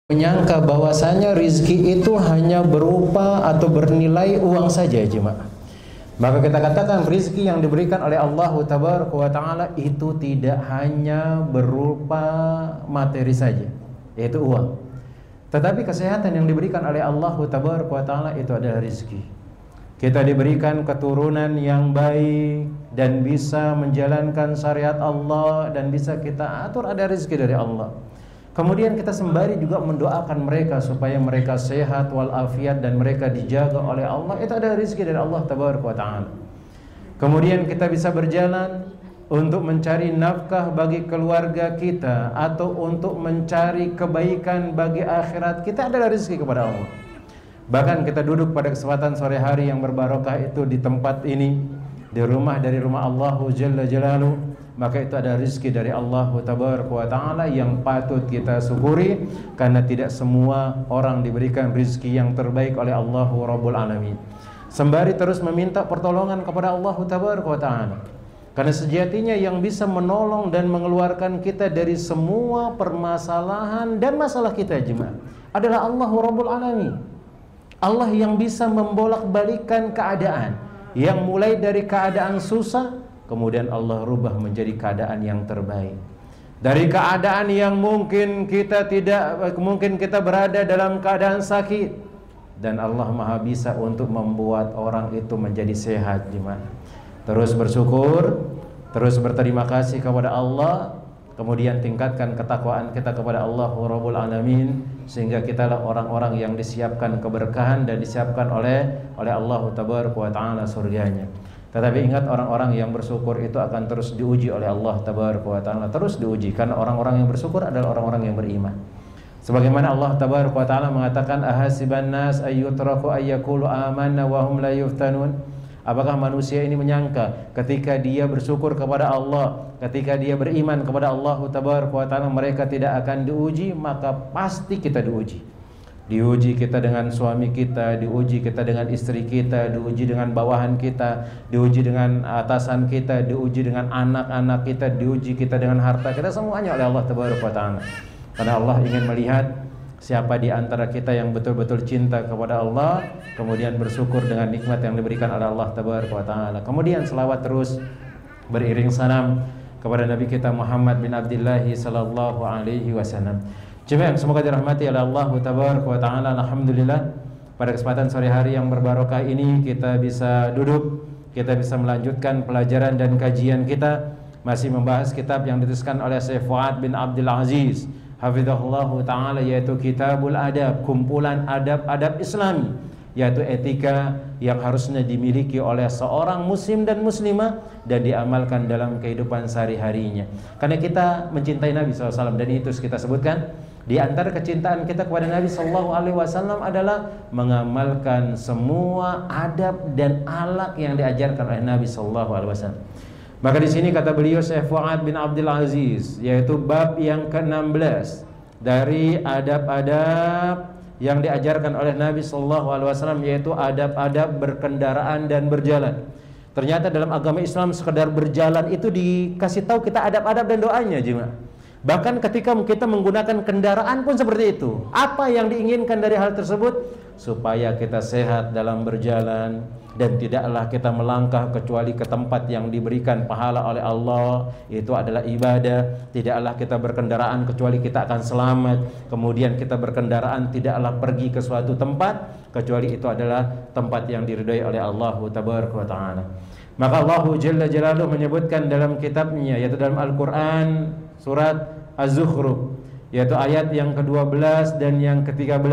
menyangka bahwasanya rizki itu hanya berupa atau bernilai uang saja, jemaah. Maka kita katakan rizki yang diberikan oleh Allah Tabaraka wa Ta'ala itu tidak hanya berupa materi saja, yaitu uang. Tetapi kesehatan yang diberikan oleh Allah Tabaraka wa Ta'ala itu adalah rizki. Kita diberikan keturunan yang baik dan bisa menjalankan syariat Allah dan bisa kita atur, ada rizki dari Allah. Kemudian kita sembari juga mendoakan mereka supaya mereka sehat walafiat dan mereka dijaga oleh Allah. Itu ada rezeki dari Allah Tabaraka wa Ta'ala. Kemudian kita bisa berjalan untuk mencari nafkah bagi keluarga kita atau untuk mencari kebaikan bagi akhirat kita, adalah rezeki kepada Allah. Bahkan kita duduk pada kesempatan sore hari yang berbarokah itu di tempat ini, di rumah dari rumah Allah Jalla Jalaluhu, maka itu ada rizki dari Allah Tabaraka wa Ta'ala yang patut kita syukuri, karena tidak semua orang diberikan rizki yang terbaik oleh Allah Rabbul Alamin. Sembari terus meminta pertolongan kepada Allah Tabaraka wa Ta'ala, karena sejatinya yang bisa menolong dan mengeluarkan kita dari semua permasalahan dan masalah kita jemaah adalah Allah Rabbul Alamin. Allah yang bisa membolak-balikkan keadaan, yang mulai dari keadaan susah kemudian Allah rubah menjadi keadaan yang terbaik. Dari keadaan yang mungkin kita berada dalam keadaan sakit, dan Allah Maha bisa untuk membuat orang itu menjadi sehat jemaah. Terus bersyukur, terus berterima kasih kepada Allah, kemudian tingkatkan ketakwaan kita kepada Allah Rabbul Alamin, sehingga kita lah orang-orang yang disiapkan keberkahan dan disiapkan oleh Allah Tabaraka wa Ta'ala surganya. Tetapi ingat, orang-orang yang bersyukur itu akan terus diuji oleh Allah Tabaraka wa Ta'ala, terus diuji, karena orang-orang yang bersyukur adalah orang-orang yang beriman. Sebagaimana Allah Tabaraka wa Ta'ala mengatakan, ahasiban nas ayyutraku ayyakulu amanna wa hum la yuftanun. Apakah manusia ini menyangka ketika dia bersyukur kepada Allah, ketika dia beriman kepada Allah Tabaraka wa Ta'ala, mereka tidak akan diuji? Maka pasti kita diuji. Diuji kita dengan suami kita, diuji kita dengan istri kita, diuji dengan bawahan kita, diuji dengan atasan kita, diuji dengan anak-anak kita, diuji kita dengan harta kita, semuanya oleh Allah Tabaraka wa Ta'ala. Karena Allah ingin melihat siapa di antara kita yang betul-betul cinta kepada Allah, kemudian bersyukur dengan nikmat yang diberikan oleh Allah Tabaraka wa Ta'ala. Kemudian selawat terus beriring salam kepada Nabi kita Muhammad bin Abdullah sallallahu alaihi wasallam. Jemaah semoga dirahmati oleh Allah Tabaraka wa Ta'ala. Alhamdulillah, pada kesempatan sore hari yang berbarokah ini kita bisa duduk, kita bisa melanjutkan pelajaran dan kajian kita, masih membahas kitab yang dituliskan oleh Syekh Fuad bin Abdul Aziz hafizahullah ta'ala, yaitu Kitabul Adab, kumpulan adab-adab Islami, yaitu etika yang harusnya dimiliki oleh seorang muslim dan muslimah dan diamalkan dalam kehidupan sehari-harinya. Karena kita mencintai Nabi SAW, dan itu kita sebutkan di antara kecintaan kita kepada Nabi SAW adalah mengamalkan semua adab dan akhlak yang diajarkan oleh Nabi SAW. Maka di sini kata beliau Syekh Fuad bin Abdul Aziz, yaitu bab yang ke-16 dari adab-adab yang diajarkan oleh Nabi SAW, yaitu adab-adab berkendaraan dan berjalan. Ternyata dalam agama Islam sekedar berjalan itu dikasih tahu kita adab-adab dan doanya jemaah. Bahkan ketika kita menggunakan kendaraan pun seperti itu. Apa yang diinginkan dari hal tersebut? Supaya kita sehat dalam berjalan, dan tidaklah kita melangkah kecuali ke tempat yang diberikan pahala oleh Allah, itu adalah ibadah. Tidaklah kita berkendaraan kecuali kita akan selamat. Kemudian kita berkendaraan tidaklah pergi ke suatu tempat kecuali itu adalah tempat yang diridhai oleh Allah Tabaraka wa Ta'ala. Maka Allah Jalla Jalaluhu menyebutkan dalam kitabnya, yaitu dalam Al-Quran surat Az-Zukhruf, yaitu ayat yang ke-12 dan yang ke-13,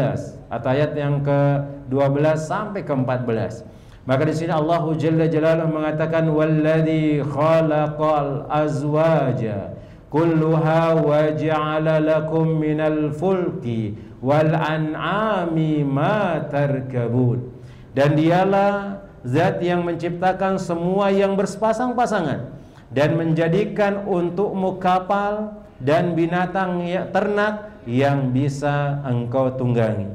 atau ayat yang ke-12 sampai ke-14. Maka di sini Allah Jalla Jalaluhu mengatakan, walladzi khalaqal azwaja kulluha wa ja'ala lakum minal fulki wal an'ami ma tarkabun. Dan dialah zat yang menciptakan semua yang bersepasang-pasangan dan menjadikan untukmu kapal dan binatang ternak yang bisa engkau tunggangi.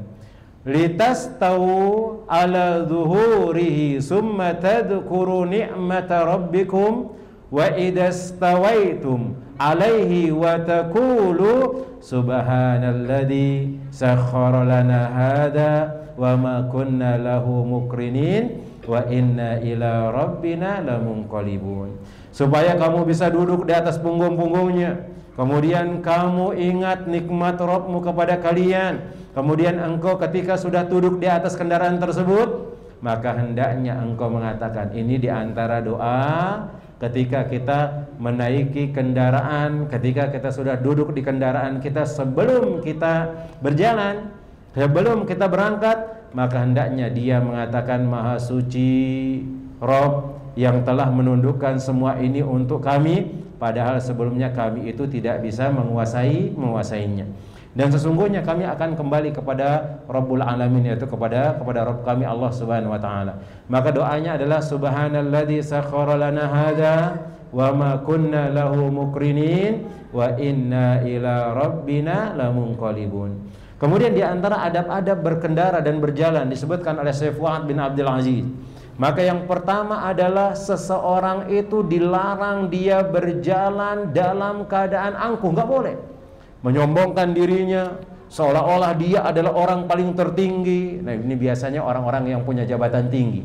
Litastawu ala zuhurihi summa tadhkuru ni'mata rabbikum wa idastawaitum alaihi wa taqulu subhanalladzi sakhkhara lana hadza wa ma kunna lahu muqrinin wa inna ila rabbina lamunqalibun. Supaya kamu bisa duduk di atas punggung-punggungnya, kemudian kamu ingat nikmat Rabbmu kepada kalian, kemudian engkau ketika sudah duduk di atas kendaraan tersebut, maka hendaknya engkau mengatakan, ini di antara doa ketika kita menaiki kendaraan, ketika kita sudah duduk di kendaraan kita, sebelum kita berjalan, sebelum kita berangkat, maka hendaknya dia mengatakan, Maha suci Rabb yang telah menundukkan semua ini untuk kami, padahal sebelumnya kami itu tidak bisa menguasainya. Dan sesungguhnya kami akan kembali kepada Rabbul Alamin, yaitu kepada Rabb kami Allah Subhanahu wa taala. Maka doanya adalah subhanalladzi sakhkhara lana hadza wa ma kunna lahu muqrinin wa inna ila rabbina lamunqalibun. Kemudian di antara adab-adab berkendara dan berjalan disebutkan oleh Syekh Fuad bin Abdul Aziz. Maka yang pertama adalah seseorang itu dilarang dia berjalan dalam keadaan angkuh, enggak boleh menyombongkan dirinya seolah-olah dia adalah orang paling tertinggi. Nah, ini biasanya orang-orang yang punya jabatan tinggi,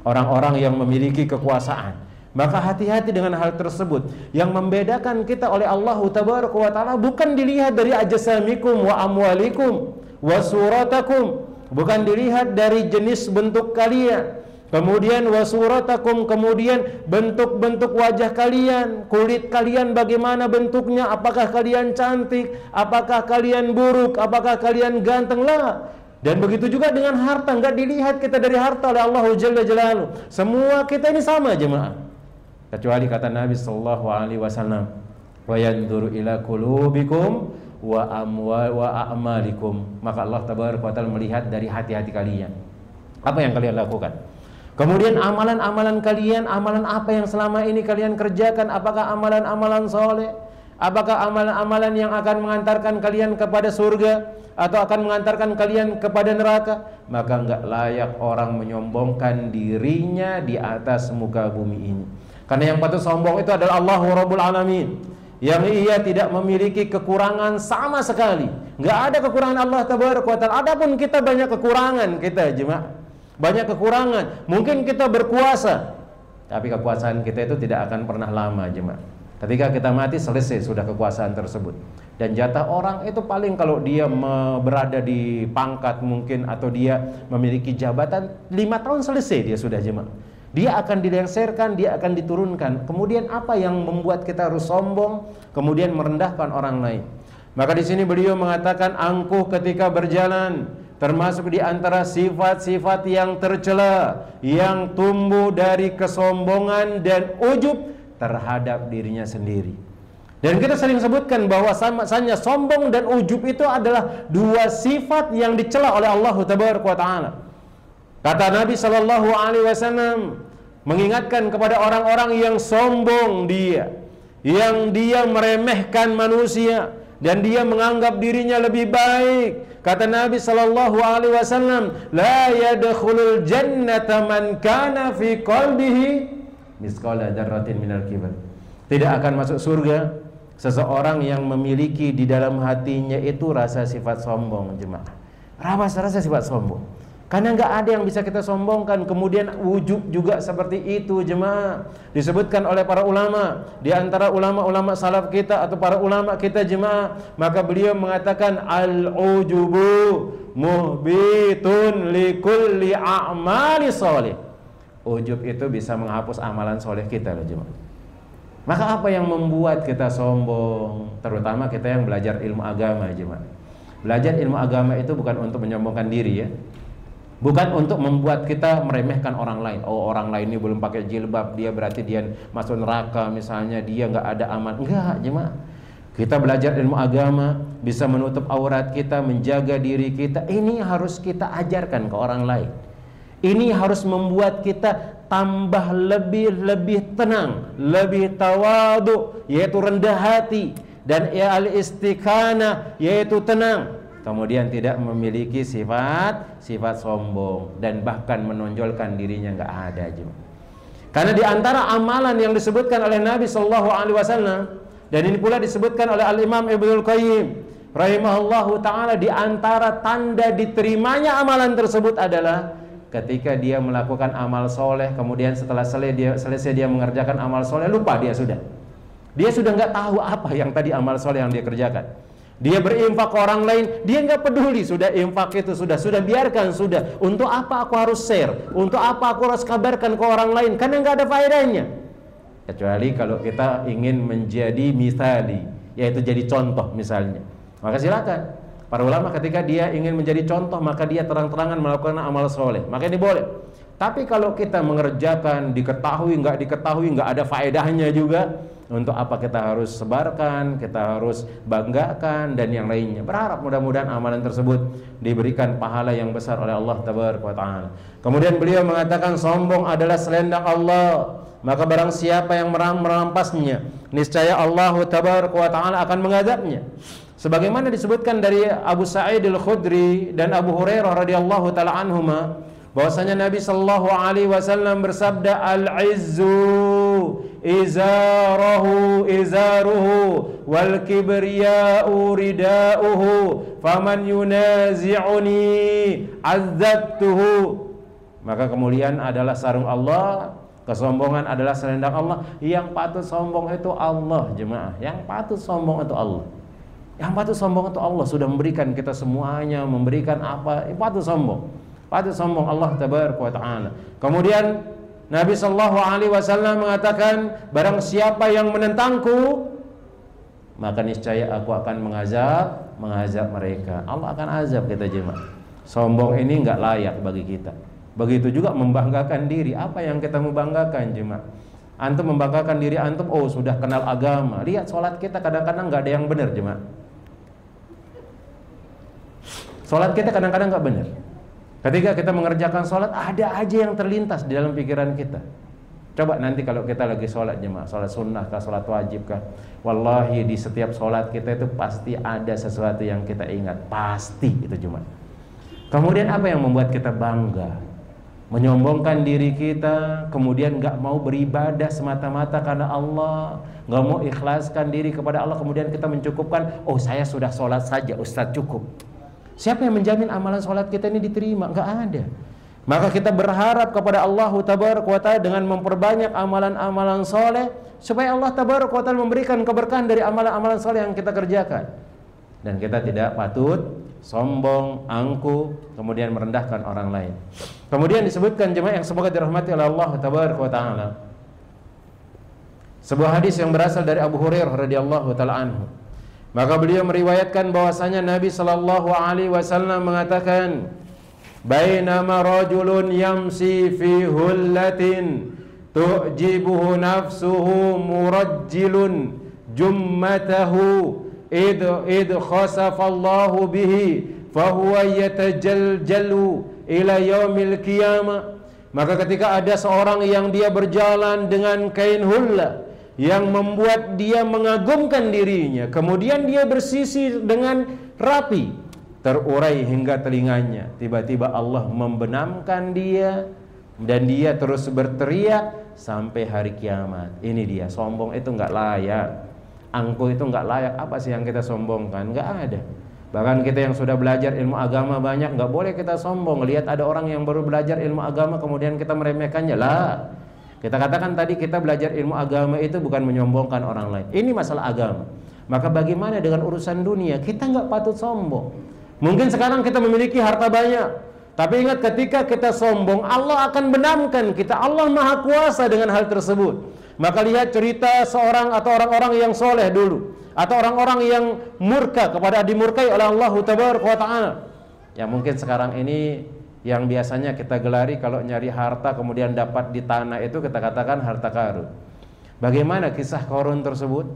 orang-orang yang memiliki kekuasaan. Maka hati-hati dengan hal tersebut. Yang membedakan kita oleh Allah Tabaraka wa taala bukan dilihat dari ajsamikum wa amwalikum wa suratakum, bukan dilihat dari jenis bentuk kalian, kemudian wasuratakum, kemudian bentuk-bentuk wajah kalian, kulit kalian bagaimana bentuknya, apakah kalian cantik, apakah kalian buruk, apakah kalian ganteng, lah. Dan begitu juga dengan harta, enggak dilihat kita dari harta oleh Allah Jalla Jalaluhu. Semua kita ini sama jemaah. Kecuali kata Nabi sallallahu alaihi wasallam, wa yanzuru ila qulubikum wa a'malikum. Maka Allah Tabaraka wa taala melihat dari hati-hati kalian. Apa yang kalian lakukan? Kemudian amalan-amalan kalian, amalan apa yang selama ini kalian kerjakan? Apakah amalan-amalan soleh? Apakah amalan-amalan yang akan mengantarkan kalian kepada surga atau akan mengantarkan kalian kepada neraka? Maka enggak layak orang menyombongkan dirinya di atas muka bumi ini. Karena yang patut sombong itu adalah Allahu Rabbul Alamin, yang ia tidak memiliki kekurangan sama sekali. Enggak ada kekurangan Allah Tabaraka wa taala. Adapun kita banyak kekurangan, kita jemaah. Banyak kekurangan. Mungkin kita berkuasa, tapi kekuasaan kita itu tidak akan pernah lama jemaah. Ketika kita mati selesai sudah kekuasaan tersebut. Dan jatah orang itu paling kalau dia berada di pangkat mungkin, atau dia memiliki jabatan 5 tahun selesai dia sudah jemaah. Dia akan dilengsarkan, dia akan diturunkan. Kemudian apa yang membuat kita harus sombong, kemudian merendahkan orang lain? Maka di sini beliau mengatakan angkuh ketika berjalan termasuk di antara sifat-sifat yang tercela, yang tumbuh dari kesombongan dan ujub terhadap dirinya sendiri. Dan kita sering sebutkan bahwa sama-sama sombong dan ujub itu adalah dua sifat yang dicela oleh Allah Tabaraka wa taala. Kata Nabi sallallahu alaihi wasallam mengingatkan kepada orang-orang yang sombong dia, yang dia meremehkan manusia dan dia menganggap dirinya lebih baik. Kata Nabi sallallahu alaihi wasallam, la yadkhulul jannata man kana fi qalbihi misqala dzarratin minal kibr. Tidak akan masuk surga seseorang yang memiliki di dalam hatinya itu rasa sifat sombong jemaah. Rasa sifat sombong. Karena enggak ada yang bisa kita sombongkan. Kemudian ujub juga seperti itu jemaah. Disebutkan oleh para ulama, di antara ulama-ulama salaf kita atau para ulama kita jemaah, maka beliau mengatakan al-ujubu muhbitun likulli a'mali sholih. Ujub itu bisa menghapus amalan soleh kita loh jemaah. Maka apa yang membuat kita sombong? Terutama kita yang belajar ilmu agama jemaah. Belajar ilmu agama itu bukan untuk menyombongkan diri ya. Bukan untuk membuat kita meremehkan orang lain. Oh, orang lain ini belum pakai jilbab, dia berarti dia masuk neraka misalnya, dia nggak ada aman. Enggak, jemaah. Kita belajar ilmu agama, bisa menutup aurat kita, menjaga diri kita. Ini harus kita ajarkan ke orang lain. Ini harus membuat kita tambah lebih tenang, lebih tawadu, yaitu rendah hati, dan al-istiqanah, yaitu tenang. Kemudian tidak memiliki sifat sombong dan bahkan menonjolkan dirinya nggak ada aja. Karena di antara amalan yang disebutkan oleh Nabi Shallallahu Alaihi Wasallam, dan ini pula disebutkan oleh Al Imam Ibnul Qayyim, rahimahullahu taala, di antara tanda diterimanya amalan tersebut adalah ketika dia melakukan amal soleh, kemudian setelah selesai dia mengerjakan amal soleh, lupa dia sudah nggak tahu apa yang tadi amal soleh yang dia kerjakan. Dia berinfak ke orang lain, dia nggak peduli, sudah infak itu sudah biarkan, sudah. Untuk apa aku harus share? Untuk apa aku harus kabarkan ke orang lain? Karena nggak ada faedahnya. Kecuali kalau kita ingin menjadi misali, yaitu jadi contoh misalnya, maka silakan. Para ulama ketika dia ingin menjadi contoh, maka dia terang-terangan melakukan amal soleh, maka ini boleh. Tapi kalau kita mengerjakan, diketahui, nggak ada faedahnya juga, untuk apa kita harus sebarkan, kita harus banggakan, dan yang lainnya. Berharap mudah-mudahan amalan tersebut diberikan pahala yang besar oleh Allah Tabaraka wa Ta'ala. Kemudian beliau mengatakan, sombong adalah selendang Allah, maka barang siapa yang merampasnya, niscaya Allah Tabaraka wa Ta'ala akan mengadabnya. Sebagaimana disebutkan dari Abu Sa'id Al-Khudri dan Abu Hurairah radhiyallahu taala anhuma, bahwasanya Nabi sallallahu alaihi wasallam bersabda, al-izzu izaruhu wal kibriya'u rida'uhu faman yunazi'uni azzabtuhu. Maka kemuliaan adalah sarung Allah, kesombongan adalah selendang Allah. Yang patut sombong itu Allah, jemaah. Yang patut sombong itu Allah. Yang patut sombong itu Allah, sudah memberikan kita semuanya, memberikan apa, patut sombong. Patut sombong Allah Tabaraka wa Ta'ala. Kemudian Nabi sallallahu alaihi wasallam mengatakan, barang siapa yang menentangku, maka niscaya aku akan mengazab mereka. Allah akan azab kita, jemaah. Sombong ini enggak layak bagi kita. Begitu juga membanggakan diri. Apa yang kita membanggakan, jemaah? Antum membanggakan diri antum, oh sudah kenal agama. Lihat sholat kita kadang-kadang enggak ada yang benar, jemaah. Sholat kita kadang-kadang nggak benar. Ketika kita mengerjakan sholat, ada aja yang terlintas di dalam pikiran kita. Coba nanti kalau kita lagi sholat, jemaah, sholat sunnah kah, sholat wajib kah, wallahi di setiap sholat kita itu pasti ada sesuatu yang kita ingat. Pasti itu, jemaah. Kemudian apa yang membuat kita bangga? Menyombongkan diri kita, kemudian nggak mau beribadah semata-mata karena Allah, nggak mau ikhlaskan diri kepada Allah, kemudian kita mencukupkan, oh saya sudah sholat saja, Ustadz, cukup. Siapa yang menjamin amalan sholat kita ini diterima? Enggak ada. Maka kita berharap kepada Allah Tabaraka wa Ta'ala dengan memperbanyak amalan-amalan soleh, supaya Allah Tabaraka wa Ta'ala memberikan keberkahan dari amalan-amalan soleh yang kita kerjakan. Dan kita tidak patut sombong, angkuh, kemudian merendahkan orang lain. Kemudian disebutkan, jemaah yang semoga dirahmati oleh Allah Tabaraka wa Ta'ala, sebuah hadis yang berasal dari Abu Hurairah radhiyallahu ta'ala anhu. Maka beliau meriwayatkan bahwasanya Nabi sallallahu alaihi wasallam mengatakan, bainama rajulun yamsi fi hullatin tu'jibuhu nafsuhu murajjilun jummatahu id khasafallahu bihi fahuwa yatajaljalu ila yaumil qiyamah. Maka ketika ada seorang yang dia berjalan dengan kain hullah yang membuat dia mengagumkan dirinya, kemudian dia bersisi dengan rapi, terurai hingga telinganya, tiba-tiba Allah membenamkan dia dan dia terus berteriak sampai hari kiamat. Ini dia, sombong itu nggak layak, angkuh itu nggak layak. Apa sih yang kita sombongkan? Nggak ada. Bahkan kita yang sudah belajar ilmu agama banyak, nggak boleh kita sombong. Lihat ada orang yang baru belajar ilmu agama kemudian kita meremehkannya, lah. Kita katakan tadi kita belajar ilmu agama itu bukan menyombongkan orang lain. Ini masalah agama. Maka bagaimana dengan urusan dunia? Kita nggak patut sombong. Mungkin sekarang kita memiliki harta banyak, tapi ingat ketika kita sombong, Allah akan benamkan kita. Allah Maha Kuasa dengan hal tersebut. Maka lihat cerita seorang atau orang-orang yang soleh dulu, atau orang-orang yang dimurkai oleh Allah Tabaraka wa Ta'ala. Yang mungkin sekarang ini yang biasanya kita gelari kalau nyari harta kemudian dapat di tanah itu kita katakan harta karun. Bagaimana kisah Qarun tersebut?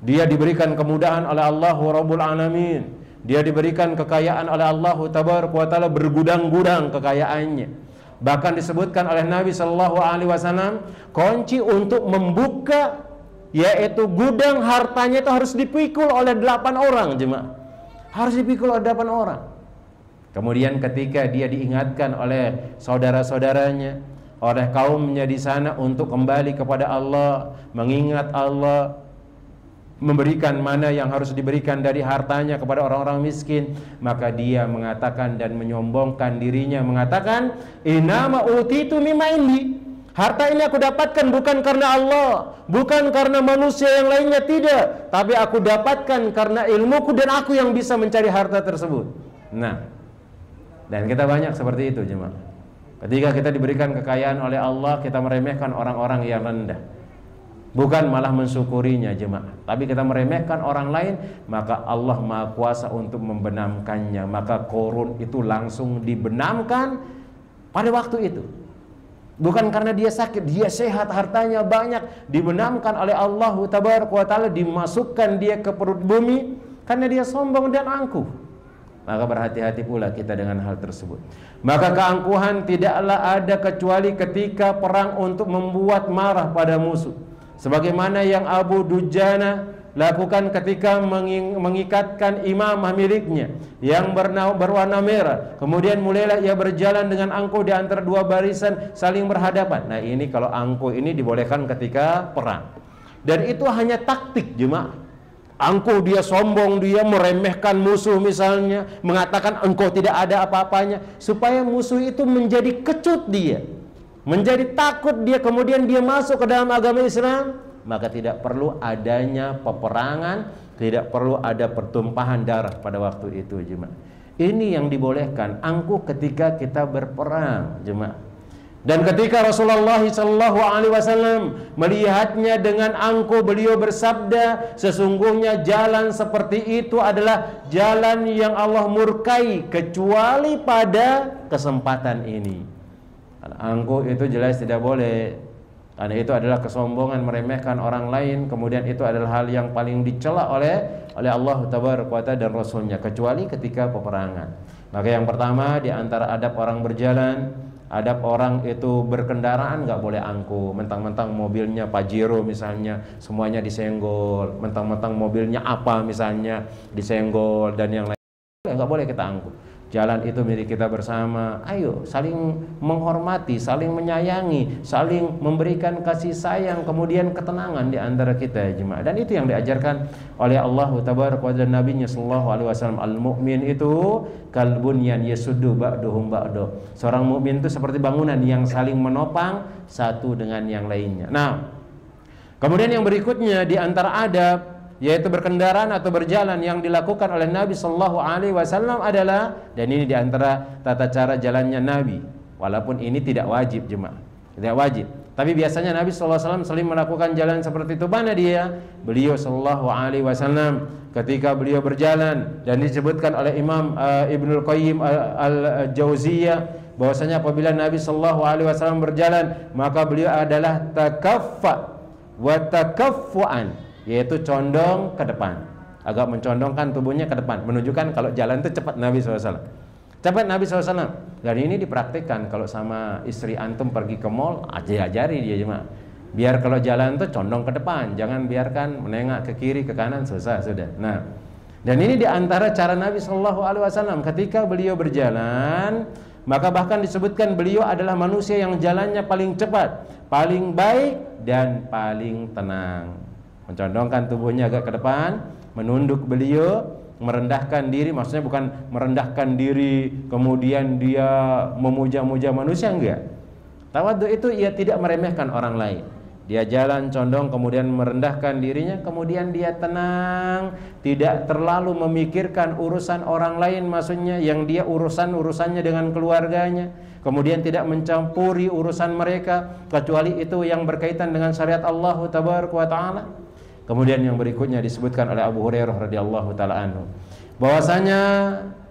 Dia diberikan kemudahan oleh Allah Rabbul Alamin. Dia diberikan kekayaan oleh Allah Tabaraka wa Ta'ala, bergudang-gudang kekayaannya. Bahkan disebutkan oleh Nabi sallallahu alaihi wasallam, kunci untuk membuka yaitu gudang hartanya itu harus dipikul oleh 8 orang, jemaah. Harus dipikul oleh 8 orang. Kemudian ketika dia diingatkan oleh saudara-saudaranya, oleh kaumnya di sana untuk kembali kepada Allah, mengingat Allah, memberikan mana yang harus diberikan dari hartanya kepada orang-orang miskin, maka dia mengatakan dan menyombongkan dirinya, mengatakan innama utitu mimma indi, harta ini aku dapatkan bukan karena Allah, bukan karena manusia yang lainnya, tidak, tapi aku dapatkan karena ilmuku dan aku yang bisa mencari harta tersebut. Nah, dan kita banyak seperti itu jemaah. Ketika kita diberikan kekayaan oleh Allah, kita meremehkan orang-orang yang rendah, bukan malah mensyukurinya jemaah, tapi kita meremehkan orang lain, maka Allah Maha Kuasa untuk membenamkannya. Maka Qarun itu langsung dibenamkan pada waktu itu. Bukan karena dia sakit, dia sehat, hartanya banyak, dibenamkan oleh Allah Tabaraka wa Ta'ala, dimasukkan dia ke perut bumi karena dia sombong dan angkuh. Maka berhati-hati pula kita dengan hal tersebut. Maka keangkuhan tidaklah ada kecuali ketika perang untuk membuat marah pada musuh, sebagaimana yang Abu Dujana lakukan ketika mengikatkan imamah miliknya yang berwarna merah. Kemudian mulailah ia berjalan dengan angkuh di antara dua barisan saling berhadapan. Nah, ini kalau angkuh ini dibolehkan ketika perang. Dan itu hanya taktik jemaah. Angkuh, dia sombong, dia meremehkan musuh misalnya, mengatakan engkau tidak ada apa-apanya, supaya musuh itu menjadi kecut dia, menjadi takut dia, kemudian dia masuk ke dalam agama Islam. Maka tidak perlu adanya peperangan, tidak perlu ada pertumpahan darah pada waktu itu jemaah. Ini yang dibolehkan, angkuh ketika kita berperang jemaah. Dan ketika Rasulullah SAW melihatnya dengan angkuh, beliau bersabda, sesungguhnya jalan seperti itu adalah jalan yang Allah murkai kecuali pada kesempatan ini. Angkuh itu jelas tidak boleh, karena itu adalah kesombongan, meremehkan orang lain. Kemudian itu adalah hal yang paling dicela oleh Allah Tabaraka wa Ta'ala dan Rasulnya, kecuali ketika peperangan. Maka yang pertama di antara adab orang berjalan, adab orang itu berkendaraan, nggak boleh angkuh. Mentang-mentang mobilnya Pajero misalnya, semuanya disenggol. Mentang-mentang mobilnya apa misalnya, disenggol dan yang lain, nggak boleh kita angkuh. Jalan itu milik kita bersama. Ayo saling menghormati, saling menyayangi, saling memberikan kasih sayang, kemudian ketenangan di antara kita jemaah. Dan itu yang diajarkan oleh Allah Tabaraka wa Ta'ala dan Nabi-Nya sallallahu alaihi wasallam. Al-mu'min itu kalbunyan yasuddu ba'duhum ba'du. Seorang mukmin itu seperti bangunan yang saling menopang satu dengan yang lainnya. Nah, kemudian yang berikutnya di antara adab, yaitu berkendaraan atau berjalan yang dilakukan oleh Nabi Sallallahu Alaihi Wasallam adalah, dan ini diantara tata cara jalannya Nabi, walaupun ini tidak wajib jemaah, tidak wajib, tapi biasanya Nabi Sallallahu Alaihi Wasallam sering melakukan jalan seperti itu. Mana dia? Beliau Sallallahu Alaihi Wasallam ketika beliau berjalan, dan disebutkan oleh Imam Ibnul Qayyim Al-Jauziyah bahwasanya apabila Nabi Sallallahu Alaihi Wasallam berjalan, maka beliau adalah takaffa wa takaffuan, yaitu condong ke depan, agak mencondongkan tubuhnya ke depan, menunjukkan kalau jalan itu cepat Nabi SAW. Cepat Nabi SAW. Dan ini dipraktikkan kalau sama istri antum pergi ke mall, ajari dia cuma, biar kalau jalan itu condong ke depan, jangan biarkan menengok ke kiri ke kanan, susah sudah. Nah, dan ini diantara cara Nabi SAW ketika beliau berjalan. Maka bahkan disebutkan beliau adalah manusia yang jalannya paling cepat, paling baik, dan paling tenang. Mencondongkan tubuhnya agak ke depan, menunduk beliau, merendahkan diri. Maksudnya bukan merendahkan diri kemudian dia memuja-muja manusia, enggak. Tawadhu itu ia tidak meremehkan orang lain. Dia jalan condong kemudian merendahkan dirinya, kemudian dia tenang, tidak terlalu memikirkan urusan orang lain, maksudnya yang dia urusannya dengan keluarganya, kemudian tidak mencampuri urusan mereka kecuali itu yang berkaitan dengan syariat Allah Tabaraka wa Ta'ala. Kemudian yang berikutnya disebutkan oleh Abu Hurairah radhiyallahu taala anhu, bahwasanya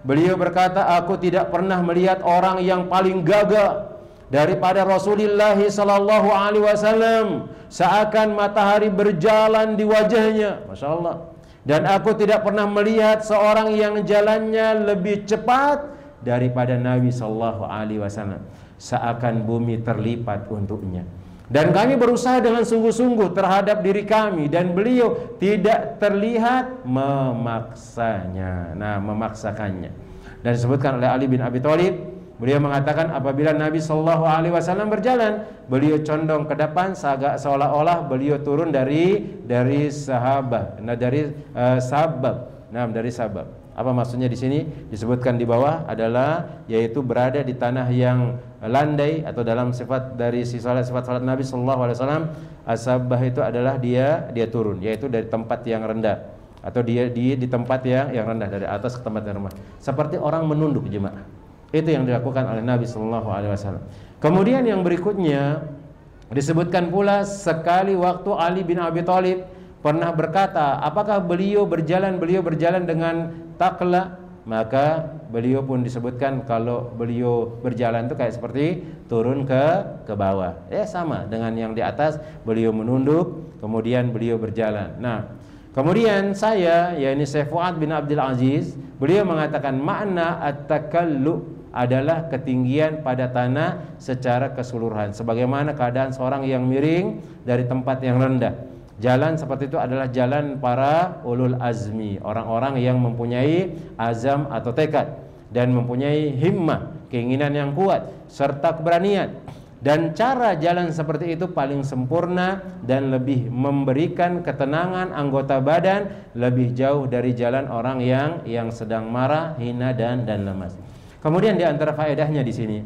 beliau berkata, aku tidak pernah melihat orang yang paling gagah daripada Rasulullah sallallahu alaihi wasallam, seakan matahari berjalan di wajahnya, Masya Allah. Dan aku tidak pernah melihat seorang yang jalannya lebih cepat daripada Nabi sallallahu alaihi wasallam, seakan bumi terlipat untuknya. Dan kami berusaha dengan sungguh-sungguh terhadap diri kami, dan beliau tidak terlihat memaksanya. Nah, memaksakannya. Dan disebutkan oleh Ali bin Abi Thalib Beliau mengatakan apabila Nabi Shallallahu Alaihi Wasallam berjalan, beliau condong ke depan, seolah-olah beliau turun dari sahabat, dari sabab. Apa maksudnya di sini? Disebutkan di bawah adalah yaitu berada di tanah yang landai, atau dalam sifat dari sifat salat Nabi Shallallahu Alaihi Wasallam, as-sabah itu adalah dia turun, yaitu dari tempat yang rendah, atau dia di tempat yang rendah, dari atas ke tempat yang rendah, seperti orang menunduk jemaah. Itu yang dilakukan oleh Nabi Shallallahu Alaihi Wasallam. Kemudian yang berikutnya disebutkan pula sekali waktu Ali bin Abi Thalib pernah berkata, apakah beliau berjalan dengan takla? Maka beliau pun disebutkan kalau beliau berjalan itu kayak seperti turun ke bawah. Sama dengan yang di atas, beliau menunduk, kemudian beliau berjalan. Nah, kemudian saya, yakni Syekh Fuad bin Abdul Aziz, beliau mengatakan makna at-takallu adalah ketinggian pada tanah secara keseluruhan, sebagaimana keadaan seorang yang miring dari tempat yang rendah. Jalan seperti itu adalah jalan para ulul azmi, orang-orang yang mempunyai azam atau tekad dan mempunyai himmah, keinginan yang kuat serta keberanian. Dan cara jalan seperti itu paling sempurna dan lebih memberikan ketenangan anggota badan, lebih jauh dari jalan orang yang sedang marah, hina dan lemas. Kemudian di antara faedahnya di sini,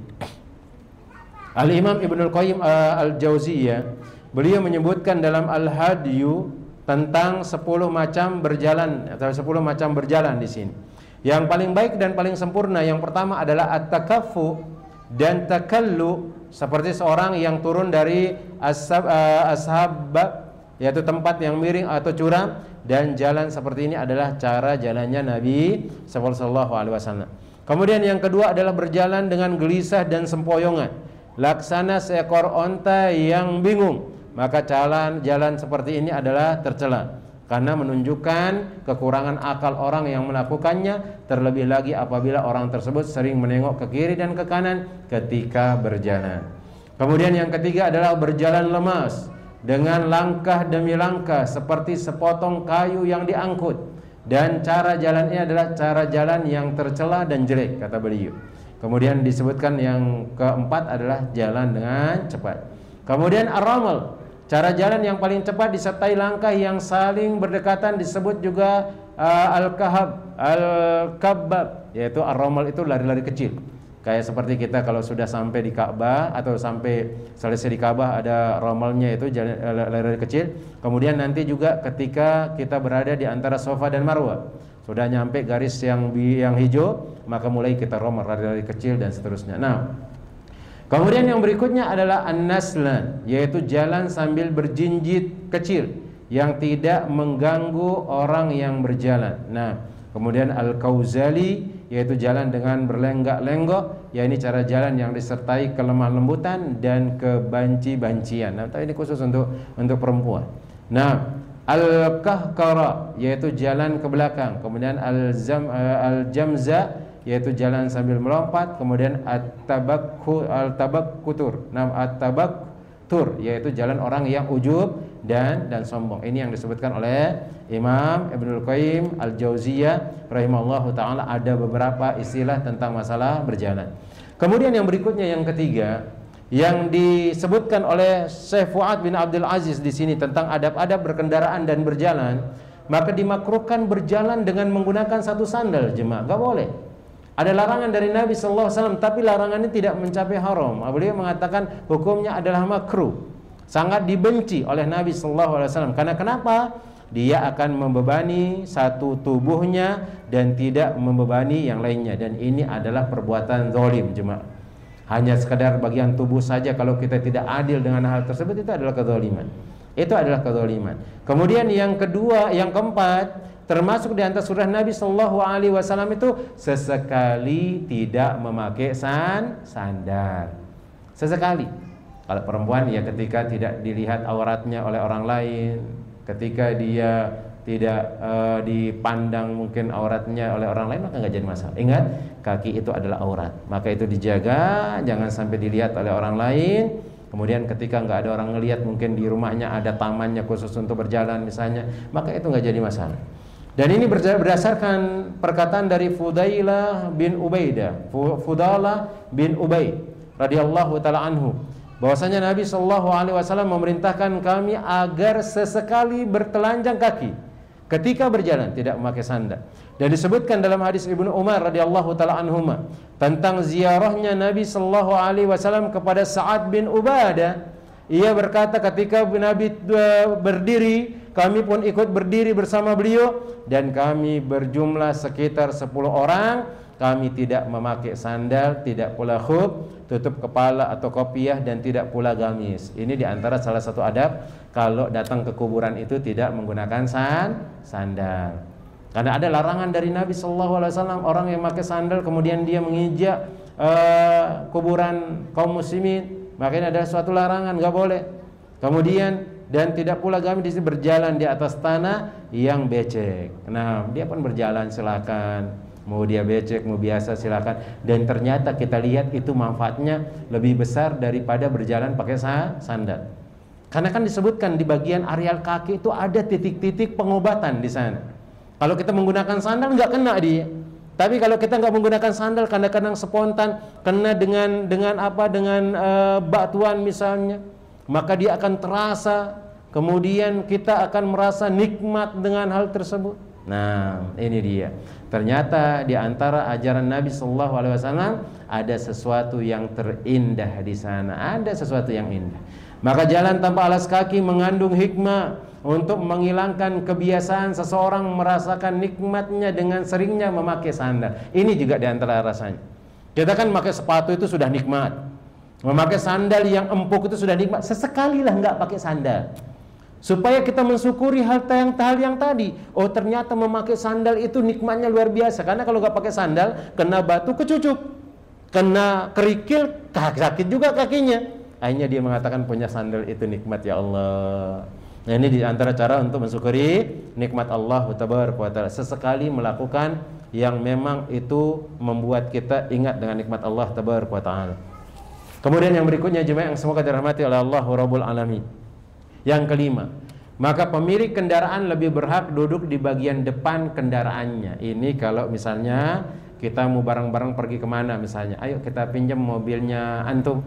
Al-Imam Ibnul Qayyim Al-Jauziyah, beliau menyebutkan dalam Al-Hadyu tentang 10 macam berjalan, atau 10 macam berjalan di sini. Yang paling baik dan paling sempurna, yang pertama adalah at-takaffu dan takallu, seperti seorang yang turun dari ashab, yaitu tempat yang miring atau curam, dan jalan seperti ini adalah cara jalannya Nabi sallallahu alaihi wasallam. Kemudian yang kedua adalah berjalan dengan gelisah dan sempoyongan, laksana seekor onta yang bingung. Maka jalan seperti ini adalah tercela, karena menunjukkan kekurangan akal orang yang melakukannya, terlebih lagi apabila orang tersebut sering menengok ke kiri dan ke kanan ketika berjalan. Kemudian yang ketiga adalah berjalan lemas dengan langkah demi langkah seperti sepotong kayu yang diangkut, dan cara jalan ini adalah cara jalan yang tercela dan jelek, kata beliau. Kemudian disebutkan yang keempat adalah jalan dengan cepat. Kemudian ar-ramal, cara jalan yang paling cepat disertai langkah yang saling berdekatan, disebut juga al-kabbab, yaitu ar-ramal itu lari-lari kecil. Kayak seperti kita kalau sudah sampai di Ka'bah atau sampai selesai di Ka'bah, ada ramalnya, itu jalan lari-lari kecil. Kemudian nanti juga ketika kita berada di antara Safa dan Marwah, sudah nyampe garis yang hijau, maka mulai kita ramal, lari-lari kecil dan seterusnya. Nah, kemudian yang berikutnya adalah an-naslan, yaitu jalan sambil berjinjit kecil yang tidak mengganggu orang yang berjalan. Nah, kemudian al-kauzali, yaitu jalan dengan berlenggak-lenggok, yakni cara jalan yang disertai kelemah lembutan dan kebanci-bancian. Nah, ini khusus untuk perempuan. Nah, al-kahkara, yaitu jalan ke belakang. Kemudian al-jamza, yaitu jalan sambil melompat. Kemudian at-tabakkutur. Nah, at-tabaktur, yaitu jalan orang yang ujub dan sombong. Ini yang disebutkan oleh Imam Ibnul Qayyim Al-Jauziyah rahimahullahu ta'ala. Ada beberapa istilah tentang masalah berjalan. Kemudian yang berikutnya, yang ketiga, yang disebutkan oleh Syekh Fuad bin Abdul Aziz di sini tentang adab-adab berkendaraan dan berjalan. Maka dimakruhkan berjalan dengan menggunakan satu sandal, jemaah. Gak boleh. Ada larangan dari Nabi sallallahu alaihi wasallam, tapi larangan ini tidak mencapai haram. Beliau mengatakan hukumnya adalah makruh, sangat dibenci oleh Nabi sallallahu alaihi wasallam. Karena kenapa? Dia akan membebani satu tubuhnya dan tidak membebani yang lainnya, dan ini adalah perbuatan zalim, jemaah. Hanya sekadar bagian tubuh saja, kalau kita tidak adil dengan hal tersebut, itu adalah kezaliman. Itu adalah kezaliman. Kemudian yang kedua, yang keempat, termasuk di antara surah Nabi sallallahu alaihi wasallam itu sesekali tidak memakai sandal. Sesekali. Kalau perempuan, ya ketika tidak dilihat auratnya oleh orang lain, ketika dia tidak dipandang mungkin auratnya oleh orang lain, maka nggak jadi masalah. Ingat, kaki itu adalah aurat, maka itu dijaga, jangan sampai dilihat oleh orang lain. Kemudian ketika nggak ada orang ngelihat, mungkin di rumahnya ada tamannya khusus untuk berjalan misalnya, maka itu nggak jadi masalah. Dan ini berdasarkan perkataan dari Fudalah bin Ubay radhiyallahu taala anhu, bahwasanya Nabi sallallahu alaihi wasallam memerintahkan kami agar sesekali bertelanjang kaki ketika berjalan, tidak memakai sandal. Dan disebutkan dalam hadis Ibnu Umar radhiyallahu taala anhuma tentang ziarahnya Nabi sallallahu alaihi wasallam kepada Sa'ad bin Ubadah. Ia berkata, ketika Nabi berdiri, kami pun ikut berdiri bersama beliau, dan kami berjumlah sekitar 10 orang. Kami tidak memakai sandal, tidak pula khuf, tutup kepala atau kopiah, dan tidak pula gamis. Ini diantara salah satu adab kalau datang ke kuburan itu tidak menggunakan sandal. Karena ada larangan dari Nabi SAW, orang yang pakai sandal kemudian dia menginjak kuburan kaum muslimin, makanya ada suatu larangan, nggak boleh. Kemudian dan tidak pula kami di sini berjalan di atas tanah yang becek. Nah, dia pun berjalan, silakan. Mau dia becek, mau biasa, silakan. Dan ternyata kita lihat itu manfaatnya lebih besar daripada berjalan pakai sandal. Karena kan disebutkan di bagian areal kaki itu ada titik-titik pengobatan di sana. Kalau kita menggunakan sandal nggak kena dia. Tapi kalau kita nggak menggunakan sandal, kadang-kadang spontan kena dengan batuan misalnya, maka dia akan terasa, kemudian kita akan merasa nikmat dengan hal tersebut. Nah, ini dia. Ternyata di antara ajaran Nabi sallallahu alaihi wasallam ada sesuatu yang terindah di sana, ada sesuatu yang indah. Maka jalan tanpa alas kaki mengandung hikmah untuk menghilangkan kebiasaan seseorang merasakan nikmatnya dengan seringnya memakai sandal. Ini juga di antara rasanya. Kita kan memakai sepatu itu sudah nikmat, memakai sandal yang empuk itu sudah nikmat. Sesekali lah nggak pakai sandal, supaya kita mensyukuri hal yang tadi. Oh, ternyata memakai sandal itu nikmatnya luar biasa. Karena kalau nggak pakai sandal, kena batu kecucuk, kena kerikil, sakit juga kakinya. Akhirnya dia mengatakan punya sandal itu nikmat, ya Allah. Nah, ini di antara cara untuk mensyukuri nikmat Allah Tabaraka wa Ta'ala. Sesekali melakukan yang memang itu membuat kita ingat dengan nikmat Allah Tabaraka wa Ta'ala. Kemudian yang berikutnya, jemaah yang semoga dirahmati oleh Allah Rabbul Alamin. Yang kelima, maka pemilik kendaraan lebih berhak duduk di bagian depan kendaraannya. Ini kalau misalnya kita mau bareng-bareng pergi kemana misalnya, ayo kita pinjam mobilnya antum,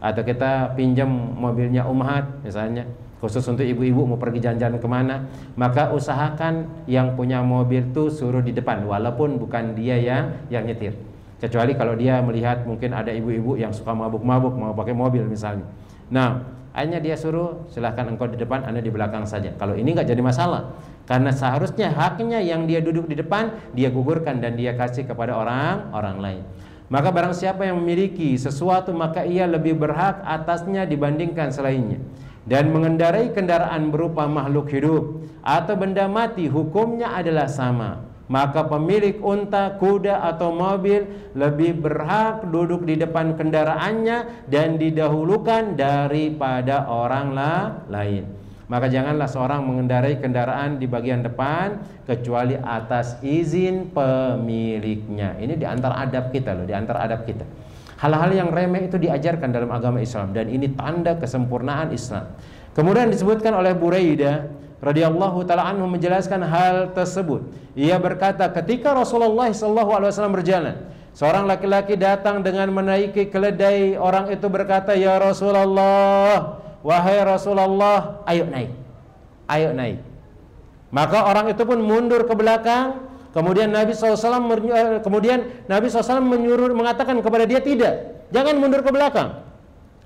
atau kita pinjam mobilnya Ummahat misalnya, khusus untuk ibu-ibu mau pergi jalan-jalan kemana, maka usahakan yang punya mobil tuh suruh di depan, walaupun bukan dia yang nyetir. Kecuali kalau dia melihat mungkin ada ibu-ibu yang suka mabuk-mabuk mau pakai mobil misalnya. Nah, akhirnya dia suruh, silahkan engkau di depan, anda di belakang saja. Kalau ini nggak jadi masalah, karena seharusnya haknya yang dia duduk di depan dia gugurkan dan dia kasih kepada orang lain. Maka barang siapa yang memiliki sesuatu, maka ia lebih berhak atasnya dibandingkan selainnya. Dan mengendarai kendaraan berupa makhluk hidup atau benda mati hukumnya adalah sama. Maka pemilik unta, kuda atau mobil lebih berhak duduk di depan kendaraannya dan didahulukan daripada orang lain. Maka janganlah seorang mengendarai kendaraan di bagian depan kecuali atas izin pemiliknya. Ini di antara adab kita loh, di antara adab kita. Hal-hal yang remeh itu diajarkan dalam agama Islam, dan ini tanda kesempurnaan Islam. Kemudian disebutkan oleh Buraidah radhiyallahu taala anhu menjelaskan hal tersebut. Ia berkata, ketika Rasulullah SAW berjalan, seorang laki-laki datang dengan menaiki keledai. Orang itu berkata, ya Rasulullah, wahai Rasulullah, ayo naik, ayo naik. Maka orang itu pun mundur ke belakang. Kemudian Nabi SAW mengatakan kepada dia, tidak, jangan mundur ke belakang,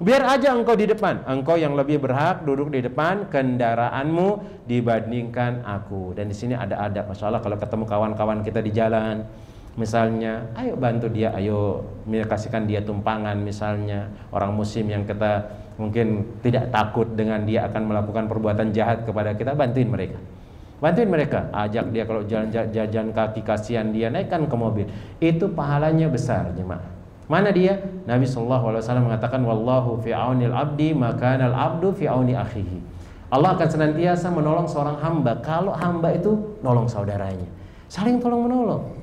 biar aja engkau di depan. Engkau yang lebih berhak duduk di depan kendaraanmu dibandingkan aku. Dan di sini ada adab. Masya Allah, kalau ketemu kawan-kawan kita di jalan, misalnya, ayo bantu dia, ayo kasihkan dia tumpangan misalnya. Orang muslim yang kita mungkin tidak takut dengan dia akan melakukan perbuatan jahat kepada kita, bantuin mereka. Bantuin mereka, ajak dia kalau jalan kaki, kasihan dia, naikkan ke mobil. Itu pahalanya besar, jemaah. Mana dia? Nabi SAW mengatakan, wallahu fi aunil abdi makanal abdu fi auni akhihi. Allah akan senantiasa menolong seorang hamba kalau hamba itu nolong saudaranya. Saling tolong menolong.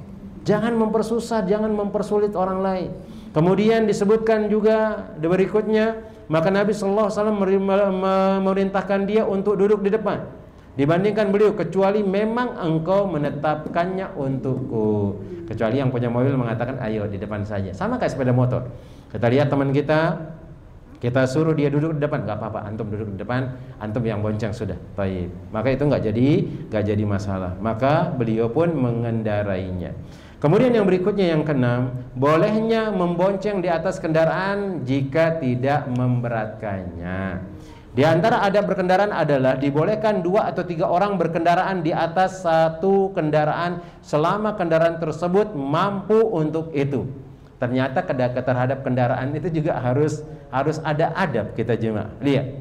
Jangan mempersusah, jangan mempersulit orang lain. Kemudian disebutkan juga berikutnya, maka Nabi SAW memerintahkan dia untuk duduk di depan. dibandingkan beliau, kecuali memang engkau menetapkannya untukku. Kecuali yang punya mobil mengatakan ayo di depan saja. Sama kayak sepeda motor. Kita lihat teman kita suruh dia duduk di depan, nggak apa-apa, antum duduk di depan, antum yang bonceng sudah. Baik. Maka itu nggak jadi masalah. Maka beliau pun mengendarainya. Kemudian yang berikutnya yang keenam, bolehnya membonceng di atas kendaraan jika tidak memberatkannya. Di antara adab berkendaraan adalah dibolehkan 2 atau 3 orang berkendaraan di atas satu kendaraan selama kendaraan tersebut mampu untuk itu. Ternyata terhadap kendaraan itu juga harus ada adab kita jemaah. Lihat.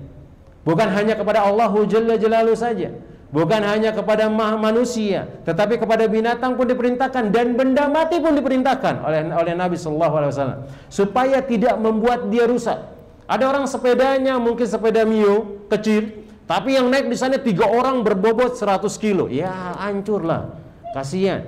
Bukan hanya kepada Allahu Jalla Jalaluhu saja, bukan hanya kepada manusia, tetapi kepada binatang pun diperintahkan dan benda mati pun diperintahkan oleh Nabi sallallahu alaihi wasallam supaya tidak membuat dia rusak. Ada orang sepedanya mungkin sepeda Mio kecil, tapi yang naik di sana 3 orang berbobot 100 kilo. Ya, hancurlah. Kasihan.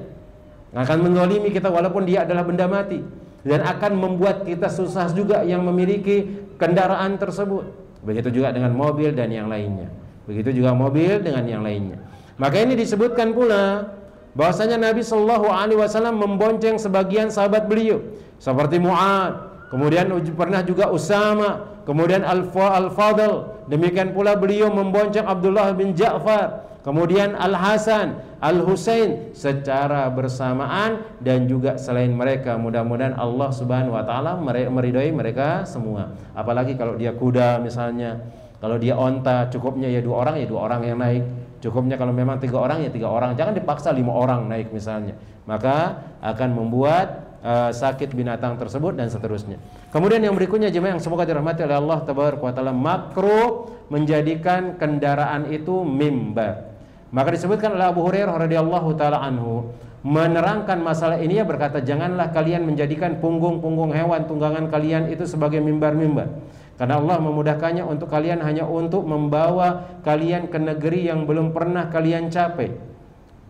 Akan menzalimi kita walaupun dia adalah benda mati. Dan akan membuat kita susah juga yang memiliki kendaraan tersebut. Begitu juga dengan mobil dan yang lainnya. Begitu juga mobil dengan yang lainnya. Maka ini disebutkan pula bahwasanya Nabi Shallallahu Alaihi Wasallam membonceng sebagian sahabat beliau, seperti Mu'ad, kemudian pernah juga Usama, kemudian Al-Fadl. Demikian pula beliau membonceng Abdullah bin Ja'far, kemudian Al-Hasan, Al-Husain secara bersamaan, dan juga selain mereka. Mudah-mudahan Allah Subhanahu wa taala meridhai mereka semua. Apalagi kalau dia kuda misalnya, kalau dia onta, cukupnya ya 2 orang yang naik. Cukupnya kalau memang 3 orang ya 3 orang. Jangan dipaksa 5 orang naik misalnya. Maka akan membuat sakit binatang tersebut dan seterusnya. Kemudian yang berikutnya jemaah yang semoga dirahmati oleh Allah Tabaraka wa taala, makruh menjadikan kendaraan itu mimbar. Maka disebutkan oleh Abu Hurairah radhiyallahu taala anhu menerangkan masalah ini, ya berkata, janganlah kalian menjadikan punggung-punggung hewan tunggangan kalian itu sebagai mimbar-mimbar. Karena Allah memudahkannya untuk kalian hanya untuk membawa kalian ke negeri yang belum pernah kalian capai,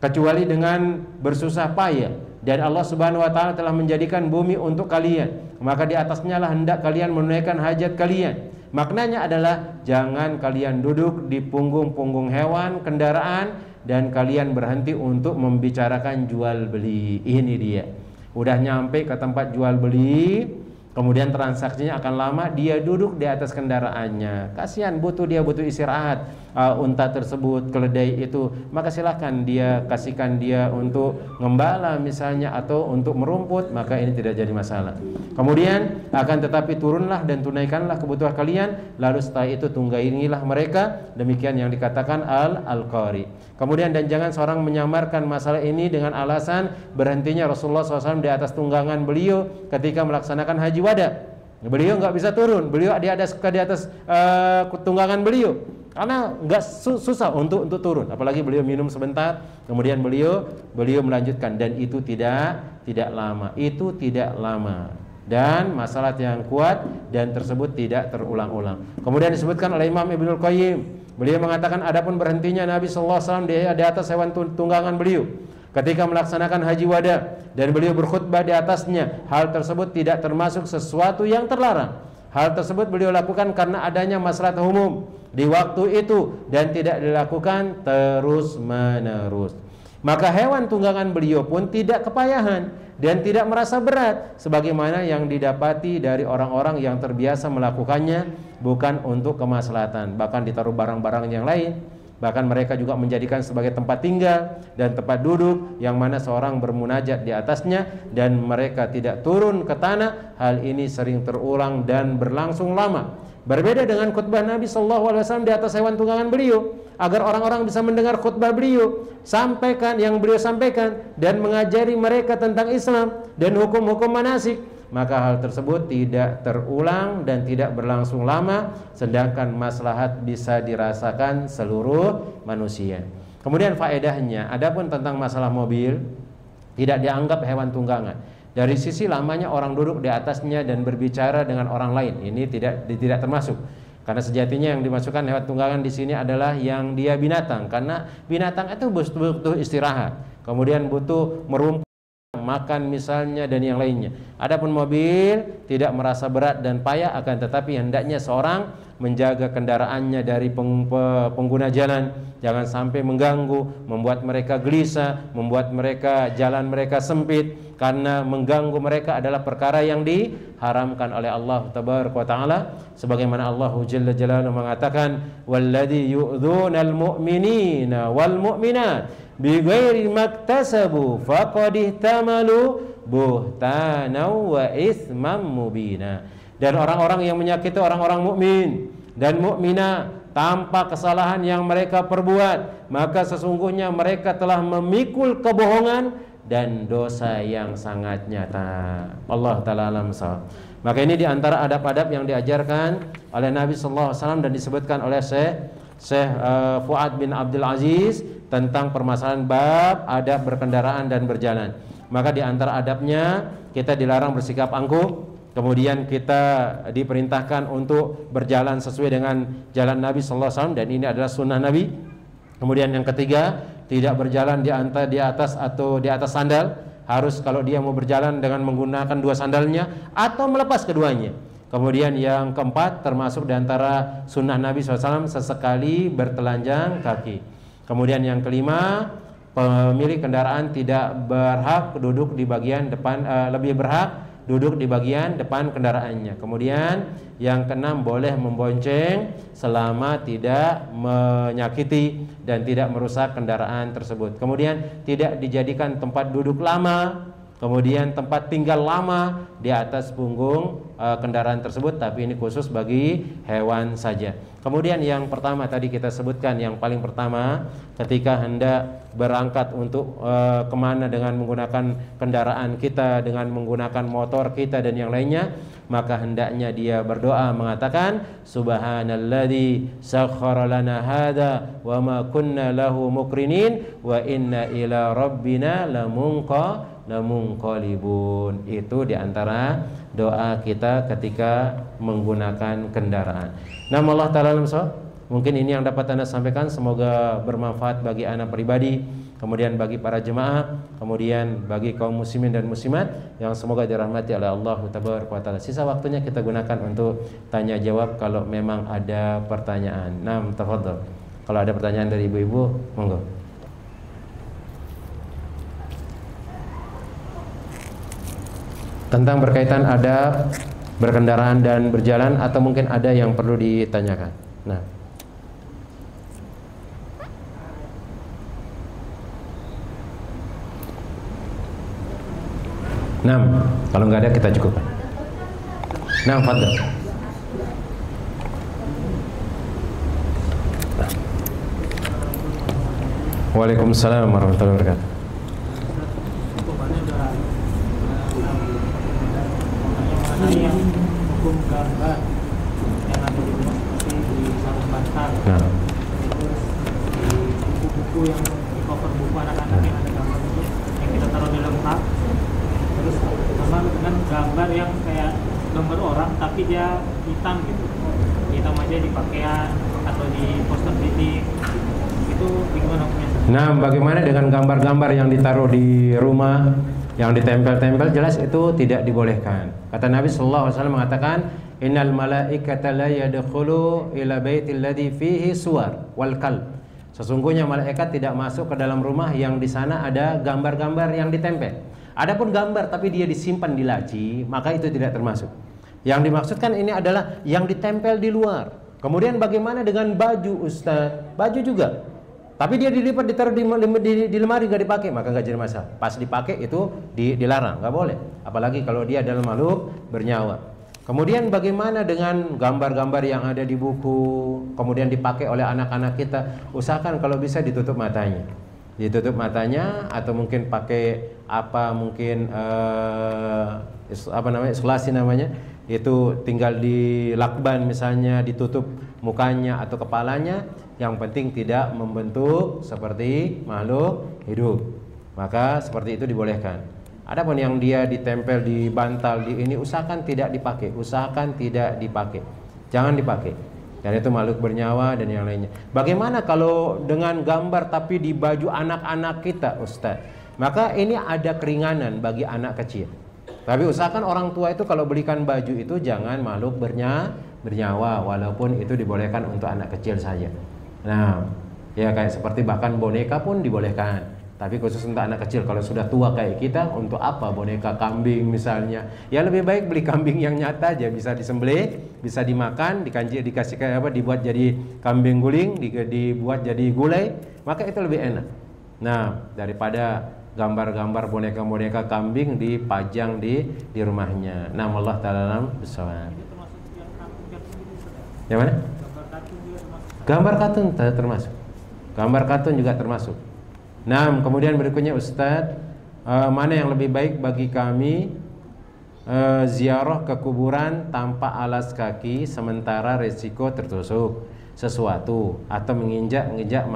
kecuali dengan bersusah payah. Dan Allah Subhanahu wa taala telah menjadikan bumi untuk kalian, maka di atasnya lah hendak kalian menunaikan hajat kalian. Maknanya adalah jangan kalian duduk di punggung-punggung hewan kendaraan dan kalian berhenti untuk membicarakan jual beli. Ini dia. Udah nyampe ke tempat jual beli, kemudian transaksinya akan lama, dia duduk di atas kendaraannya. Kasihan, dia butuh istirahat. Unta tersebut, keledai itu, maka silahkan dia kasihkan dia untuk ngembala misalnya atau untuk merumput, maka ini tidak jadi masalah. Kemudian akan tetapi turunlah dan tunaikanlah kebutuhan kalian, lalu setelah itu tunggangilah mereka. Demikian yang dikatakan Al-Qari. Kemudian dan jangan seorang menyamarkan masalah ini dengan alasan berhentinya Rasulullah SAW di atas tunggangan beliau ketika melaksanakan haji wada. Beliau nggak bisa turun, beliau di atas tunggangan beliau, karena nggak susah untuk turun. Apalagi beliau minum sebentar, kemudian beliau melanjutkan, dan itu tidak lama. Itu tidak lama dan masalah yang kuat dan tersebut tidak terulang-ulang. Kemudian disebutkan oleh Imam Ibnul Qayyim, beliau mengatakan adapun berhentinya Nabi sallallahu alaihi wasallam di atas hewan tunggangan beliau ketika melaksanakan haji wada dan beliau berkhutbah di atasnya, hal tersebut tidak termasuk sesuatu yang terlarang. Hal tersebut beliau lakukan karena adanya maslahat umum di waktu itu dan tidak dilakukan terus-menerus. Maka hewan tunggangan beliau pun tidak kepayahan dan tidak merasa berat sebagaimana yang didapati dari orang-orang yang terbiasa melakukannya bukan untuk kemaslahatan, bahkan ditaruh barang-barang yang lain. Bahkan mereka juga menjadikan sebagai tempat tinggal dan tempat duduk yang mana seorang bermunajat di atasnya dan mereka tidak turun ke tanah. Hal ini sering terulang dan berlangsung lama. Berbeda dengan khutbah Nabi SAW di atas hewan tunggangan beliau, agar orang-orang bisa mendengar khutbah beliau, sampaikan yang beliau sampaikan dan mengajari mereka tentang Islam dan hukum-hukum manasik. Maka hal tersebut tidak terulang dan tidak berlangsung lama, sedangkan maslahat bisa dirasakan seluruh manusia. Kemudian faedahnya, adapun tentang masalah mobil, tidak dianggap hewan tunggangan. Dari sisi lamanya orang duduk di atasnya dan berbicara dengan orang lain, ini tidak termasuk. Karena sejatinya yang dimasukkan hewan tunggangan di sini adalah yang dia binatang, karena binatang itu butuh istirahat, kemudian butuh merumput, makan misalnya dan yang lainnya. Adapun mobil tidak merasa berat dan payah, akan tetapi hendaknya seorang menjaga kendaraannya dari pengguna jalan, jangan sampai mengganggu, membuat mereka gelisah, membuat mereka jalan mereka sempit, karena mengganggu mereka adalah perkara yang diharamkan oleh Allah tabaraka wa taala, sebagaimana Allah jalla jalaluhu mengatakan walladzi yu'dzunal mu'minina wal mu'minat bighairi maktasabu faqad ihtamalu buhtana wa itsman mubina. Dan orang-orang yang menyakiti orang-orang mukmin dan mukminah tanpa kesalahan yang mereka perbuat, maka sesungguhnya mereka telah memikul kebohongan dan dosa yang sangat nyata. Allah taala alam sawab. Maka ini diantara adab-adab yang diajarkan oleh Nabi sallallahu alaihi wasallam dan disebutkan oleh Syekh Fuad bin Abdul Aziz tentang permasalahan bab adab berkendaraan dan berjalan. Maka diantara adabnya kita dilarang bersikap angkuh. Kemudian kita diperintahkan untuk berjalan sesuai dengan jalan Nabi sallallahu alaihi wasallam, dan ini adalah sunnah Nabi. Kemudian yang ketiga, tidak berjalan di atas atau di atas sandal. Harus kalau dia mau berjalan dengan menggunakan dua sandalnya atau melepas keduanya. Kemudian yang keempat, termasuk di antara sunnah Nabi SAW, sesekali bertelanjang kaki. Kemudian yang kelima, pemilik kendaraan tidak berhak duduk di bagian depan, lebih berhak duduk di bagian depan kendaraannya. Kemudian yang keenam, boleh membonceng selama tidak menyakiti dan tidak merusak kendaraan tersebut. Kemudian tidak dijadikan tempat duduk lama, kemudian tempat tinggal lama di atas punggung kendaraan tersebut, tapi ini khusus bagi hewan saja. Kemudian yang pertama tadi kita sebutkan, yang paling pertama ketika hendak berangkat untuk kemana dengan menggunakan kendaraan kita, dengan menggunakan motor kita dan yang lainnya, maka hendaknya dia berdoa mengatakan subhanalladzi sakhkhara lana hadza wa ma kunna lahu muqrinin wa inna ila rabbina lamunqalibun. Itu diantara doa kita ketika menggunakan kendaraan. Nama Allah Ta'ala mungkin ini yang dapat Anda sampaikan. Semoga bermanfaat bagi Anda pribadi, kemudian bagi para jemaah, kemudian bagi kaum muslimin dan muslimat yang semoga dirahmati oleh Allah Ta'ala. Sisa waktunya kita gunakan untuk tanya jawab kalau memang ada pertanyaan. Tafadhol. Kalau ada pertanyaan dari ibu-ibu, monggo. Tentang berkaitan adab berkendaraan dan berjalan, atau mungkin ada yang perlu ditanyakan. Kalau nggak ada kita cukupkan. Fadhil. Waalaikumsalam warahmatullahi wabarakatuh. Yang hukum gambar yang ada di rumah seperti di sarung bantal, terus di buku-buku yang di cover buku anak-anak yang ada gambar itu yang kita taruh di lempak, terus sama dengan gambar yang kayak gambar orang tapi dia hitam gitu, hitam aja di pakaian atau di poster dinding, itu bagaimana hukumnya? Bagaimana dengan gambar-gambar yang ditaruh di rumah, yang ditempel-tempel? Jelas itu tidak dibolehkan. Kata Nabi sallallahu alaihi wasallam mengatakan, innal malaikata la yadkhulu ila baitil ladzi fihi suwar wal kalb. Sesungguhnya malaikat tidak masuk ke dalam rumah yang di sana ada gambar-gambar yang ditempel. Adapun gambar tapi dia disimpan di laci, maka itu tidak termasuk. Yang dimaksudkan ini adalah yang ditempel di luar. Kemudian bagaimana dengan baju, Ustaz? Baju juga, tapi dia dilipat, ditaruh di lemari, nggak dipakai, maka nggak jadi masalah. Pas dipakai itu dilarang, nggak boleh. Apalagi kalau dia adalah makhluk bernyawa. Kemudian bagaimana dengan gambar-gambar yang ada di buku, kemudian dipakai oleh anak-anak kita? Usahakan kalau bisa ditutup matanya, atau mungkin pakai isolasi namanya. Itu tinggal di lakban misalnya, ditutup mukanya atau kepalanya. Yang penting tidak membentuk seperti makhluk hidup, maka seperti itu dibolehkan. Adapun yang dia ditempel di bantal di ini, usahakan tidak dipakai, jangan dipakai, karena itu makhluk bernyawa dan yang lainnya. Bagaimana kalau dengan gambar tapi di baju anak-anak kita, Ustaz? maka ini ada keringanan bagi anak kecil. Tapi usahakan orang tua itu kalau belikan baju itu jangan makhluk bernyawa, walaupun itu dibolehkan untuk anak kecil saja. Nah, ya kayak seperti bahkan boneka pun dibolehkan. Tapi khusus untuk anak kecil, kalau sudah tua kayak kita, untuk apa boneka kambing misalnya? Ya lebih baik beli kambing yang nyata aja, bisa disembelih, bisa dimakan, dikasih kayak apa, dibuat jadi kambing guling, dibuat jadi gulai, maka itu lebih enak. Nah, daripada gambar-gambar boneka-boneka kambing dipajang di rumahnya. Nah, Allah Ta'ala alam bisawab. Yang mana? Gambar kartun termasuk. Gambar kartun juga termasuk. Nah, kemudian berikutnya Ustadz, mana yang lebih baik bagi kami ziarah ke kuburan tanpa alas kaki sementara resiko tertusuk sesuatu atau menginjak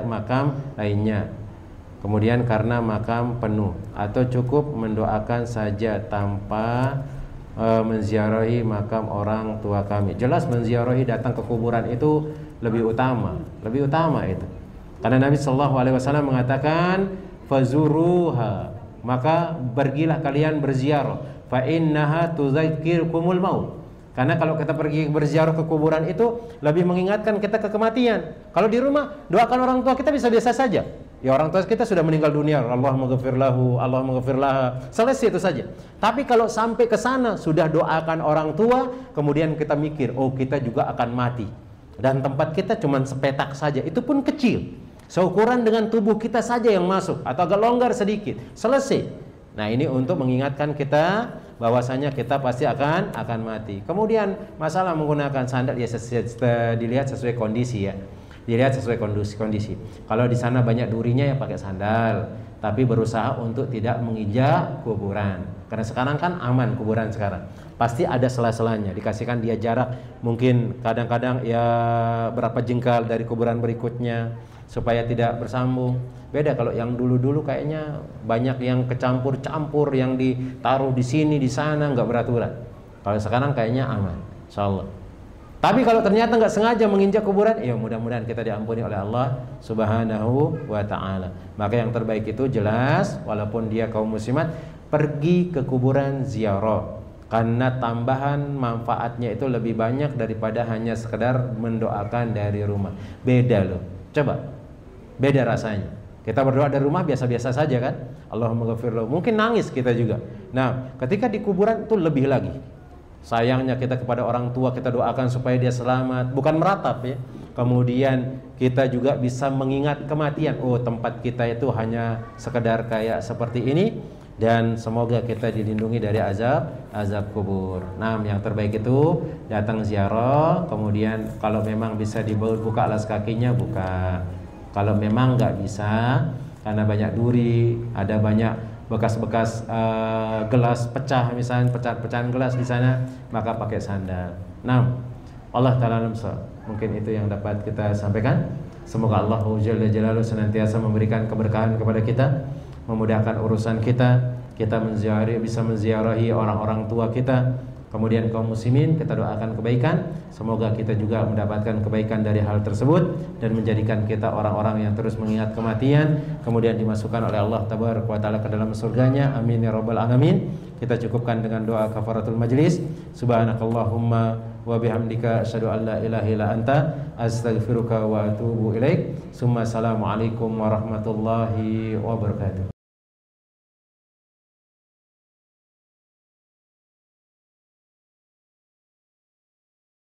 makam lainnya. Kemudian karena makam penuh, atau cukup mendoakan saja tanpa menziarahi makam orang tua kami. Jelas menziarahi, datang ke kuburan itu lebih utama itu. Karena Nabi Shallallahu Alaihi Wasallam mengatakan, fazuruha, maka pergilah kalian berziarah, fa innaha tudzakirkumul maut. Karena kalau kita pergi berziarah ke kuburan itu lebih mengingatkan kita ke kematian. Kalau di rumah doakan orang tua kita biasa-biasa saja. Ya orang tua kita sudah meninggal dunia, Allahumma ghafir lahu, Allahumma ghafir laha, selesai itu saja. Tapi kalau sampai ke sana sudah doakan orang tua, kemudian kita mikir, oh kita juga akan mati. Dan tempat kita cuma sepetak saja, itu pun kecil. Seukuran dengan tubuh kita saja yang masuk, atau agak longgar sedikit, selesai. Nah ini untuk mengingatkan kita bahwasanya kita pasti akan mati. Kemudian masalah menggunakan sandal ya dilihat sesuai kondisi ya. Dilihat sesuai kondisi. Kalau di sana banyak durinya ya pakai sandal, tapi berusaha untuk tidak menginjak kuburan. Karena sekarang kan aman kuburan sekarang. Pasti ada sela-selanya, dikasihkan dia jarak mungkin kadang-kadang ya berapa jengkal dari kuburan berikutnya supaya tidak bersambung. Beda kalau yang dulu-dulu kayaknya banyak yang kecampur-campur, yang ditaruh di sini di sana nggak beraturan. Kalau sekarang kayaknya aman, insyaallah. Tapi kalau ternyata nggak sengaja menginjak kuburan, ya mudah-mudahan kita diampuni oleh Allah Subhanahu wa Ta'ala. Maka yang terbaik itu jelas, walaupun dia kaum muslimat, pergi ke kuburan ziarah, karena tambahan manfaatnya itu lebih banyak daripada hanya sekedar mendoakan dari rumah. Beda loh, coba beda rasanya. Kita berdoa dari rumah biasa-biasa saja kan, Allahumma ghafir lahu, mungkin nangis kita juga. Nah ketika di kuburan itu lebih lagi. Sayangnya kita kepada orang tua kita doakan supaya dia selamat, bukan meratap ya. Kemudian kita juga bisa mengingat kematian. Oh tempat kita itu hanya sekedar kayak seperti ini, dan semoga kita dilindungi dari azab kubur. Nah yang terbaik itu datang ziarah, kemudian kalau memang bisa dibuka alas kakinya buka. Kalau memang nggak bisa karena banyak duri, ada banyak bekas-bekas gelas pecah, misalnya pecahan gelas di sana, maka pakai sandal. Nah, Allah Ta'ala mungkin itu yang dapat kita sampaikan. Semoga Allah Jalla Jalaluhu senantiasa memberikan keberkahan kepada kita, memudahkan urusan kita, bisa menziarahi orang-orang tua kita. Kemudian kaum muslimin kita doakan kebaikan, semoga kita juga mendapatkan kebaikan dari hal tersebut dan menjadikan kita orang-orang yang terus mengingat kematian, kemudian dimasukkan oleh Allah Tabaraka wa Ta'ala ke dalam surganya. Amin ya rabbal alamin. Kita cukupkan dengan doa kafaratul majlis. Subhanakallahumma wa bihamdika asyhadu an la ilaha illa anta astaghfiruka wa atubu ilaik. Summa assalamualaikum warahmatullahi wabarakatuh.